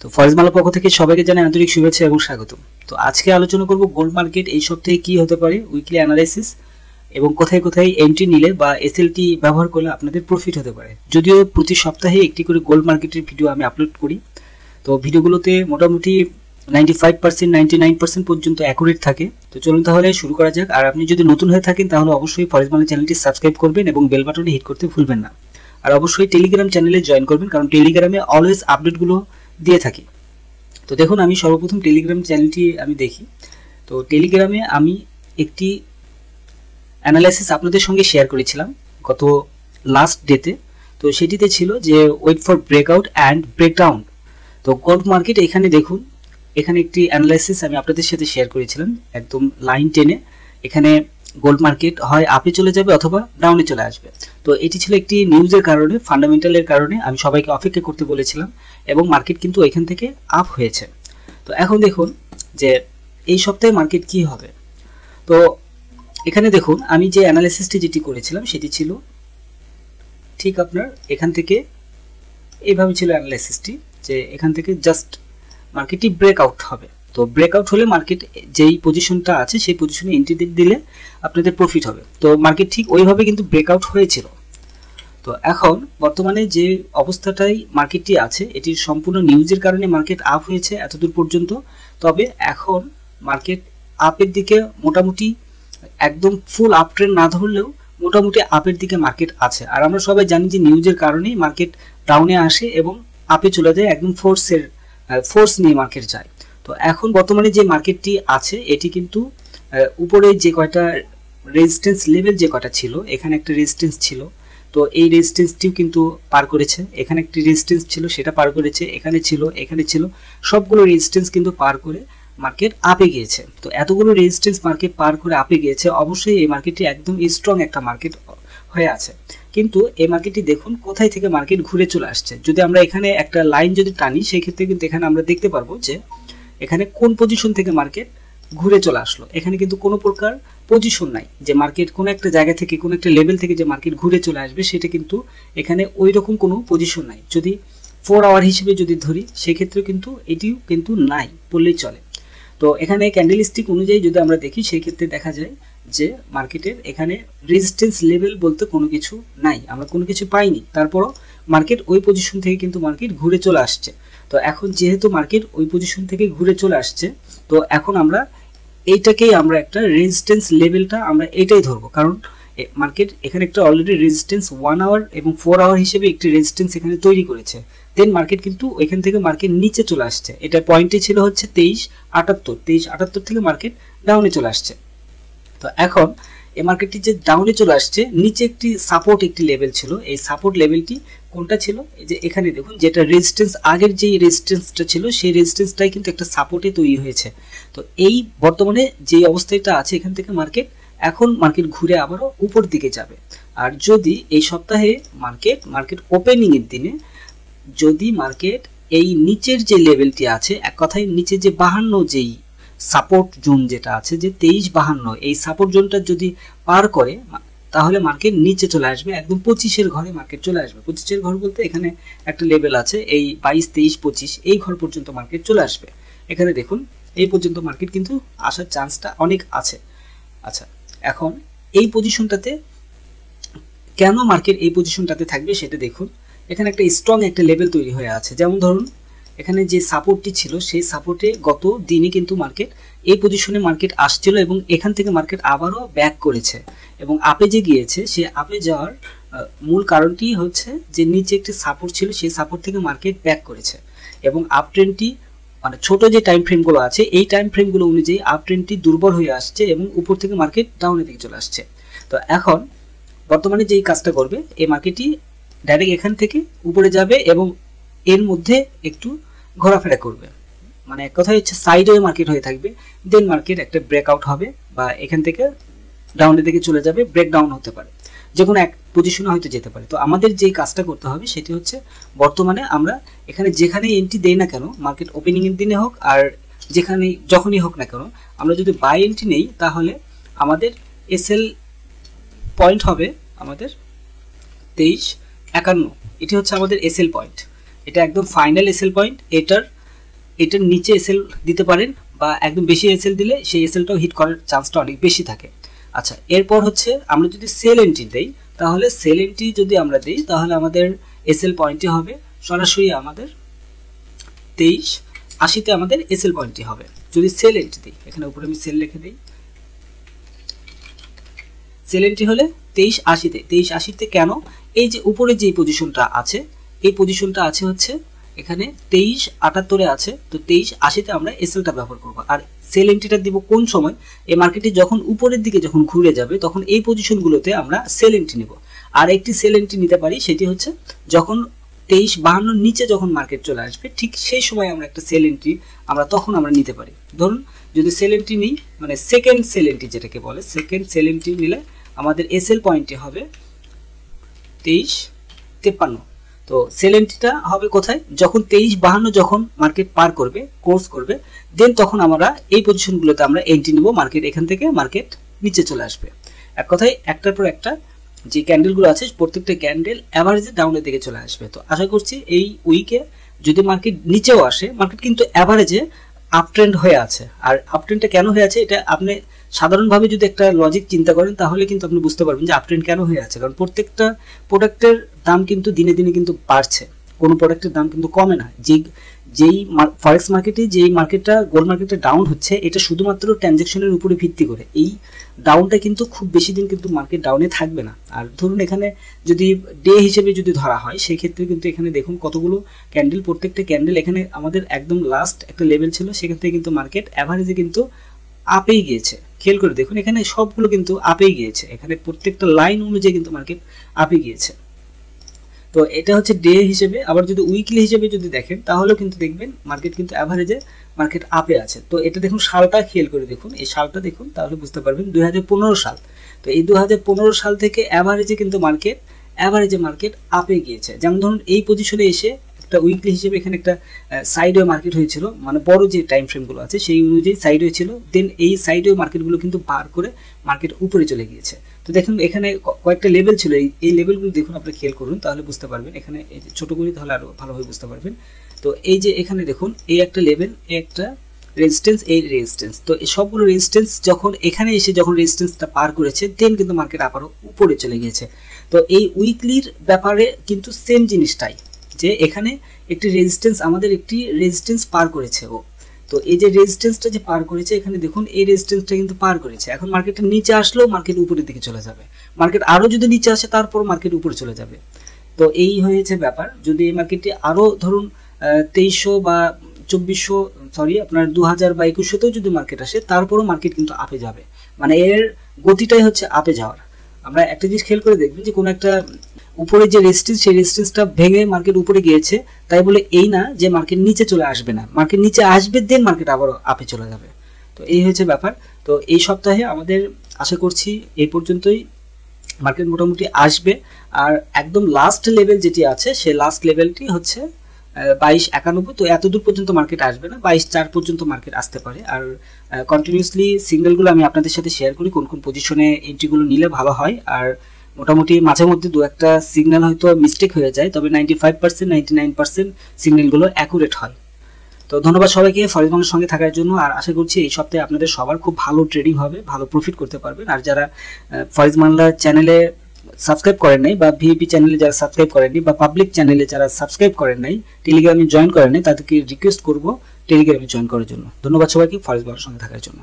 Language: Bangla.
তো ফরেজ মালার পক্ষ থেকে সবাইকে জানাই আন্তরিক শুভেচ্ছা এবং স্বাগতম। তো আজকে আলোচনা করব গোল্ড মার্কেট এই সপ্তাহে কি হতে পারে, উইকলি অ্যানালাইসিস এবং কোথায় কোথায় এন্ট্রি নিলে বা এসএলটি ব্যবহার করলে আপনাদের প্রফিট হতে পারে। যদিও প্রতি সপ্তাহে একটি করে গোল্ড মার্কেটের ভিডিও আমি আপলোড করি, তো ভিডিওগুলোতে মোটামুটি 95% 99% পর্যন্ত অ্যাকুরেট থাকে। তো চলুন তাহলে শুরু করা যাক। আর আপনি যদি নতুন হয়ে থাকেন তাহলে অবশ্যই ফরেজ মালা চ্যানেলটি সাবস্ক্রাইব করবেন এবং বেল বাটনে হিট করতে ভুলবেন না। আর অবশ্যই টেলিগ্রাম চ্যানেলে জয়েন করবেন, কারণ টেলিগ্রামে অলওয়েজ আপডেটগুলো দিয়ে থাকি। তো দেখুন, আমি সর্বপ্রথম টেলিগ্রাম চ্যানেলটি আমি দেখি। তো টেলিগ্রামে আমি একটি অ্যানালাইসিস আপনাদের সঙ্গে শেয়ার করেছিলাম গত লাস্ট ডেতে। তো সেটিতে ছিল যে wait for breakout and breakdown. তো গোল্ড মার্কেট এখানে দেখুন, এখানে একটি অ্যানালাইসিস আমি আপনাদের সাথে শেয়ার করেছিলাম একদম লাইন টেনে। এখানে গোল্ড মার্কেট হয় আপে চলে যাবে অথবা ডাউনে চলে আসবে। তো এটি ছিল একটি নিউজের কারণে, ফান্ডামেন্টালের কারণে আমি সবাইকে অপেক্ষা করতে বলেছিলাম এবং মার্কেট কিন্তু এখান থেকে আপ হয়েছে। তো এখন দেখুন যে এই সপ্তাহে মার্কেট কি হবে। তো এখানে দেখুন, আমি যে অ্যানালাইসিসটি যেটি করেছিলাম সেটি ছিল ঠিক আপনার এখান থেকে এইভাবে ছিল অ্যানালাইসিসটি, যে এখান থেকে জাস্ট মার্কেটটি ব্রেকআউট হবে। তো ব্রেকআউট হলে মার্কেট যেই পজিশনটা আছে সেই পজিশনে এন্ট্রি দিলে আপনাদের প্রফিট হবে। তো মার্কেট ঠিক ওইভাবে কিন্তু ব্রেকআউট হয়েছিল। তো এখন বর্তমানে যে অবস্থাটাই মার্কেটটি আছে এটির সম্পূর্ণ নিউজের কারণে মার্কেট আপ হয়েছে এতদূর পর্যন্ত। তবে এখন মার্কেট আপের দিকে মোটামুটি একদম ফুল আপ ট্রেন্ড না ধরলেও মোটামুটি আপের দিকে মার্কেট আছে। আর আমরা সবাই জানি যে নিউজের কারণেই মার্কেট ডাউনে আসে এবং আপে চলে যায়, একদম ফোর্স নিয়ে মার্কেট যায়। তো এখন বর্তমানে যে মার্কেটটি আছে এটি কিন্তু উপরে যে কয়টা রেজিস্ট্যান্স লেভেল যে কয়টা ছিল, এখানে একটা রেজিস্ট্যান্স ছিল, তো এই রেজিস্ট্যান্সটিও কিন্তু পার করেছে। এখানে একটি রেজিস্ট্যান্স ছিল সেটা পার করেছে, এখানে ছিল, সবগুলো রেজিস্ট্যান্স কিন্তু পার করে মার্কেট আপে গিয়েছে। তো এতগুলো রেজিস্ট্যান্স মার্কেট পার করে আপে গিয়েছে, অবশ্যই এই মার্কেটটি একদম স্ট্রং একটা মার্কেট হয়ে আছে। কিন্তু এই মার্কেটটি দেখুন কোথায় থেকে মার্কেট ঘুরে চলে আসছে। যদি আমরা এখানে একটা লাইন যদি টানি সেই ক্ষেত্রে কিন্তু এখানে আমরা দেখতে পারবো যে এখানে কোন পজিশন থেকে মার্কেট ঘুরে চলে আসলো। এখানে কিন্তু কোনো প্রকার পজিশন নাই যে মার্কেট কোনো একটা জায়গা থেকে কোনো একটা লেভেল থেকে যে মার্কেট ঘুরে চলে আসবে, সেটা কিন্তু এখানে ওই রকম কোনো পজিশন নাই। যদি 4 আওয়ার হিসেবে যদি ধরি সেক্ষেত্রেও কিন্তু এটিও কিন্তু নাই বললেই চলে। তো এখানে ক্যান্ডেলস্টিক অনুযায়ী যদি আমরা দেখি সেই ক্ষেত্রে দেখা যায় যে মার্কেটের এখানে রেজিস্ট্যান্স লেভেল বলতে কোনো কিছু নাই, আমরা কোনো কিছু পাইনি। তারপরও মার্কেট ওই পজিশন থেকে কিন্তু মার্কেট ঘুরে চলে আসছে। তো এখন যেহেতু মার্কেট ওই পজিশন থেকে ঘুরে চলে আসছে, তো এখন আমরা এইটাকেই আমরা একটা রেজিস্ট্যান্স লেভেলটা আমরা এটাই ধরবো, কারণ মার্কেট এখানে একটা অলরেডি রেজিস্ট্যান্স 1 আওয়ার এবং 4 আওয়ার হিসেবে একটি রেজিস্ট্যান্স এখানে তৈরি করেছে। দেন মার্কেট কিন্তু এখান থেকে মার্কেট নিচে চলে আসছে। এটা পয়েন্টে ছিল হচ্ছে 2378 থেকে মার্কেট ডাউনে চলে আসছে। তো এখন এই মার্কেটটি যে ডাউনে চলে আসছে, নিচে একটি সাপোর্ট একটি লেভেল ছিল। এই সাপোর্ট লেভেলটি কোনটা ছিল, এই যে এখানে দেখুন যেটা রেজিস্ট্যান্স, আগের যেই রেজিস্ট্যান্সটা ছিল সেই রেজিস্ট্যান্সটাই কিন্তু একটা সাপোর্টে তৈরি হয়েছে। তো এই বর্তমানে যে অবস্থাটা আছে এখান থেকে মার্কেট ঘুরে আবারও উপর দিকে যাবে। আর যদি এই সপ্তাহে মার্কেট ওপেনিং এর দিনে যদি মার্কেট এই নিচের যে লেভেলটি আছে, এক কথায় নিচে যে 52 যেই সাপোর্ট জোন যেটা আছে যে 2352, এই সাপোর্ট জোনটা যদি পার করে তাহলে মার্কেট নিচে চলে আসবে, একদম 25-এর ঘরে মার্কেট চলে আসবে। 25-এর ঘর বলতে এখানে একটা লেভেল আছে, এই 22, 23, 25 এই ঘর পর্যন্ত মার্কেট চলে আসবে। এখানে দেখুন এই পর্যন্ত মার্কেট কিন্তু আসার চান্সটা অনেক আছে। আচ্ছা, এখন এই পজিশনটাতে কেন মার্কেট এই পজিশনটাতে থাকবে সেটা দেখুন। এখানে একটা স্ট্রং একটা লেভেল তৈরি হয়ে আছে। যেমন ধরুন এখানে যে সাপোর্টটি ছিল সেই সাপোর্টে গত দিনে কিন্তু মার্কেট এই পজিশনে মার্কেট আসছিল এবং এখান থেকে মার্কেট আবারও ব্যাক করেছে এবং আপে যে গিয়েছে, সে আপে যাওয়ার মূল কারণটি হচ্ছে যে নিচে একটি সাপোর্ট ছিল, সেই সাপোর্ট থেকে মার্কেট ব্যাক করেছে এবং আপ ট্রেন্ডটি মানে ছোট যে টাইম ফ্রেমগুলো আছে এই টাইম ফ্রেমগুলো অনুযায়ী আপ ট্রেন্ডটি দুর্বল হয়ে আসছে এবং উপর থেকে মার্কেট ডাউনের দিকে চলে আসছে। তো এখন বর্তমানে যেই কাজটা করবে, এই মার্কেটটি ডাইরেক্ট এখান থেকে উপরে যাবে এবং এর মধ্যে একটু ঘোরাফেরা করবে, মানে এক কথায় হচ্ছে সাইডওয়ে মার্কেট হয়ে থাকবে। দেন মার্কেট একটা ব্রেকআউট হবে বা এখান থেকে ডাউনের দিকে চলে যাবে, ব্রেকডাউন হতে পারে, যে কোনো এক পজিশনে হয়তো যেতে পারে। তো আমাদের যেই কাজটা করতে হবে সেটি হচ্ছে বর্তমানে আমরা এখানে যেখানে এন্ট্রি দেই না কেন, মার্কেট ওপেনিং এর দিনে হোক আর যখনই হোক না কেন, আমরা যদি বাই এন্ট্রি নেই তাহলে আমাদের এসএল পয়েন্ট হবে আমাদের 2351। এটি হচ্ছে আমাদের এসএল পয়েন্ট, এটা একদম ফাইনাল এসএল পয়েন্ট। এটার এটার নিচে এসএল দিতে পারেন, বা একদম বেশি এসএল দিলে সেই এসএলটাও হিট করার চান্সটা অনেক বেশি থাকে। আচ্ছা, এরপর হচ্ছে আমরা যদি সেল এন্ট্রি দেই, তাহলে সেল এন্ট্রি যদি আমরা দিই তাহলে আমাদের এসএল পয়েন্টটি হবে সরাসরি আমাদের 2380-তে আমাদের এসএল পয়েন্টটি হবে। যদি সেল এন্ট্রি দিই, এখানে উপরে আমি সেল লিখে দিই, সেল এন্ট্রি হলে 2380-তে। 2380-তে কেন? এই যে উপরে যে পজিশনটা আছে, এই পজিশনটা আছে হচ্ছে এখানে 2378-এ আছে, তো 2380-তে আমরা এসএলটা ব্যবহার করব। আর সেল এন্ট্রিটা দিব কোন সময়? এই মার্কেটটি যখন উপরের দিকে যখন ঘুরে যাবে তখন এই পজিশনগুলোতে আমরা সেল এন্ট্রি নেব। আর একটি সেল এন্ট্রি নিতে পারি, সেটি হচ্ছে যখন 2352 নিচে যখন মার্কেট চলে আসবে, ঠিক সেই সময় আমরা একটা সেল এন্ট্রি তখন আমরা নিতে পারি। ধরুন যদি সেল এন্ট্রি নিই, মানে সেকেন্ড সেল এন্ট্রি যেটাকে বলে, সেকেন্ড সেল এন্ট্রি নিলে আমাদের এসএল পয়েন্টটি হবে 2353। তো সেল এন্ট্রিটা হবে কোথায়? যখন 2352 যখন মার্কেট পার করবে, কোর্স করবে, দেন তখন আমরা এই পজিশনগুলোতে আমরা এন্ট্রি নেব। মার্কেট এখান থেকে মার্কেট নিচে চলে আসবে। এক কথায় একটার পর একটা যে ক্যান্ডেলগুলো আছে প্রত্যেকটা ক্যান্ডেল অ্যাভারেজে ডাউনের দিকে চলে আসবে। তো আশা করছি এই উইকে যদি মার্কেট নিচেও আসে, মার্কেট কিন্তু অ্যাভারেজে আপট্রেন্ড হয়ে আছে। আর আপট্রেন্ডটা কেন হয়ে আছে, এটা আপনি সাধারণভাবে যদি একটা লজিক চিন্তা করেন তাহলে কিন্তু আপনি বুঝতে পারবেন যে আপট্রেন্ড কেন হয়ে আছে। কারণ প্রত্যেকটা প্রোডাক্টের দাম কিন্তু দিনে দিনে কিন্তু বাড়ছে, কোনো প্রোডাক্টের দাম কিন্তু কমে না। যেই ফরেক্স মার্কেটে যেই মার্কেটটা গোল্ড মার্কেটে ডাউন হচ্ছে, এটা শুধুমাত্র ট্রানজ্যাকশনের উপরে ভিত্তি করে। এই ডাউনটা কিন্তু খুব বেশি দিন কিন্তু মার্কেট ডাউনে থাকবে না। আর ধরুন এখানে যদি ডে হিসেবে যদি ধরা হয়, সেই ক্ষেত্রে কিন্তু এখানে দেখুন কতগুলো ক্যান্ডেল, প্রত্যেকটা ক্যান্ডেল এখানে আমাদের একদম লাস্ট একটা লেভেল ছিল, সেখান থেকে কিন্তু মার্কেট অ্যাভারেজে কিন্তু আপেই গিয়েছে। খেয়াল করে দেখুন এখানে সবগুলো কিন্তু আপেই গিয়েছে, এখানে প্রত্যেকটা লাইন অনুযায়ী কিন্তু মার্কেট আপে গিয়েছে। তো এটা হচ্ছে ডে হিসেবে। আবার যদি উইকলি হিসেবে যদি দেখেন তাহলেও কিন্তু দেখবেন মার্কেট কিন্তু অ্যাভারেজে মার্কেট আপে আছে। তো এটা দেখুন সালটা খেয়াল করে দেখুন, এই সালটা দেখুন তাহলে বুঝতে পারবেন 2015 সাল। তো এই 2015 সাল থেকে অ্যাভারেজে কিন্তু মার্কেট আপে গিয়েছে। যেমন ধরুন এই পজিশনে এসে একটা উইকলি হিসেবে এখানে একটা সাইডওয়ে মার্কেট হয়েছিল, মানে বড় যে টাইম ফ্রেমগুলো আছে সেই অনুযায়ী সাইডওয়ে ছিল। দেন এই সাইডওয়ে মার্কেটগুলো কিন্তু পার করে মার্কেট উপরে চলে গিয়েছে। তো দেখুন এখানে কয়েকটা লেভেল ছিল, এই লেভেলগুলো দেখুন আপনি খেয়াল করুন তাহলে বুঝতে পারবেন। এখানে এই যে ছোট করি তাহলে আরো ভালোভাবে বুঝতে পারবেন। তো এই যে এখানে দেখুন এই একটা লেভেল, এই একটা রেজিস্ট্যান্স, এই রেজিস্ট্যান্স। তো এই সবগুলো রেজিস্ট্যান্স যখন এখানে এসে যখন রেজিস্ট্যান্সটা পার করেছে, দেন কিন্তু মার্কেট আবারও উপরে চলে গিয়েছে। তো এই উইকলির ব্যাপারে কিন্তু সেম জিনিসটাই, যে এখানে একটি রেজিস্ট্যান্স আমাদের একটি রেজিস্ট্যান্স পার করেছে ও। তো এই যে রেজিস্ট্যান্সটা যে পার করেছে, এখানে দেখুন এই রেজিস্ট্যান্সটা কিন্তু পার করেছে। এখন মার্কেটের নিচে আসলেও মার্কেট উপরের দিকে চলে যাবে, মার্কেট আরো যদি নিচে আসে তারপর মার্কেট উপরে চলে যাবে। তো এই হয়েছে ব্যাপার। যদি এই মার্কেটটি আরো ধরুন 2300 বা 2400 সরি আপনার 2000 বা 2100তেও যদি মার্কেট আসে, তারপরও মার্কেট কিন্তু আপে যাবে। মানে এর গতিটাই হচ্ছে আপে যাওয়ার। আমরা একটা জিনিস খেয়াল করে দেখবেন যে কোনো একটা উপরে যে রেজিস্ট্যান্স, সেই রেজিস্ট্যান্সটা ভেঙে মার্কেট উপরে গিয়েছে, তাই বলে এই না যে মার্কেট নিচে চলে আসবে না, মার্কেট নিচে আসবে দেন মার্কেট আবারও আপে চলে যাবে। তো এই হচ্ছে ব্যাপার। তো এই সপ্তাহে আমাদের আশা করছি এই পর্যন্তই, মার্কেট মোটামুটি আসবে। আর একদম লাস্ট লেভেল যেটি আছে, সেই লাস্ট লেভেলটি হচ্ছে 2291। তো এত দূর পর্যন্ত মার্কেট আসবে না, 22.4 পর্যন্ত মার্কেট আসতে পারে। আর কন্টিনিউসলি সিগন্যালগুলো আমি আপনাদের সাথে শেয়ার করি, কোন কোন পজিশনে এন্ট্রিগুলো নিলে ভালো হয়। আর মোটামুটি মাঝে মধ্যে দু একটা সিগন্যাল হয়তো মিস্টেক হয়ে যায়, তবে 95% 99% সিগন্যালগুলো অ্যাকুরেট হয়। তো ধন্যবাদ সবাইকে ফরেক্স বাংলার সঙ্গে থাকার জন্য। আর আশা করছি এই সপ্তাহে আপনাদের সবার খুব ভালো ট্রেডিং হবে, ভালো প্রফিট করতে পারবেন। আর যারা ফরেক্স বাংলা চ্যানেলে সাবস্ক্রাইব করেন নাই, বা ভিপি চ্যানেলে যারা সাবস্ক্রাইব করেননি, বা পাবলিক চ্যানেলে যারা সাবস্ক্রাইব করেন নাই, টেলিগ্রামে জয়েন করেন নাই, তাদেরকে রিকোয়েস্ট করবো টেলিগ্রামে জয়েন করার জন্য। ধন্যবাদ সবাইকে ফরেক্স বাংলার সঙ্গে থাকার জন্য।